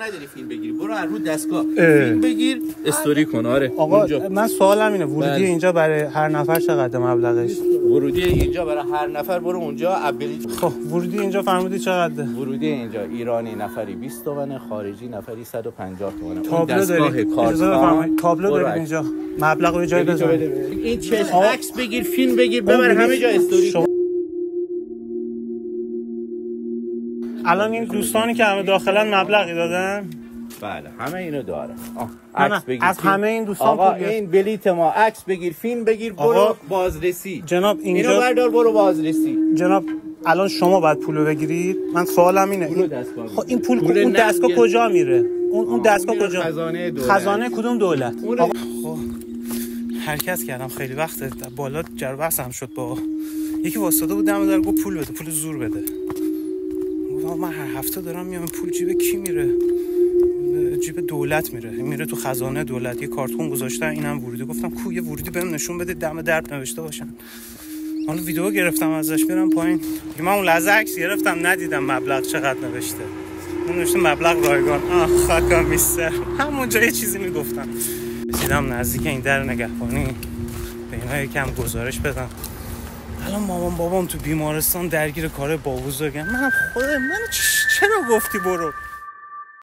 نداری فیلم بگیری، برو از رو دستگاه فیلم بگیر استوری کن. آره آقا اونجا. من سوالم اینه ورودی اینجا برای هر نفر چقدر مبلغش؟ ورودی اینجا برای هر نفر برو اونجا اولی. خب ورودی اینجا فرمودی چقدره؟ ورودی اینجا ایرانی نفری 20 تومنه، خارجی نفری 150 تومنه. تابلو داری؟ تابلو داری اینجا؟ مبلغ رو جای بذار. این چشم عکس بگیر فیلم بگیر ببر همه جا استوری. الان این دوستانی که همه داخلن مبلغی دادن؟ بله همه اینو داره. عکس بگیر از همه این دوستان. آقا این بلیت ما، عکس بگیر فیلم بگیر برو بازرسی. جناب اینجا اینو بردار برو بازرسی. جناب الان شما باید پولو بگیرید. من سوالم اینه خب این پول اون دستگاه کجا میره؟ اون دستگاه کجا؟ خزانه کدوم دولت؟ خب حرکت کردم خیلی وقته بالا جر بحثم شد با یکی واسطه بود دم در گفت پول بده، پول زور بده. من هر هفته دارم میام پول جیب کی میره؟ جیب دولت میره تو خزانه دولت. یه کارتون گذاشتن اینم ورودی. گفتم کو یه ورودی بهم نشون بده دم درب نوشته باشن. حالا ویدیو گرفتم ازش میرم پایین. من اون لحظه عکس گرفتم ندیدم مبلغ چقدر نوشته. اون نوشته مبلغ رایگان. خاکا میستر. همونجا یه چیزی میگفتم. رسیدم نزدیک این در نگهبانی به اینا یکم گزارش بدم. الان مامان بابام تو بیمارستان درگیر کار با بزرگن. منم خودم چرا گفتی برو؟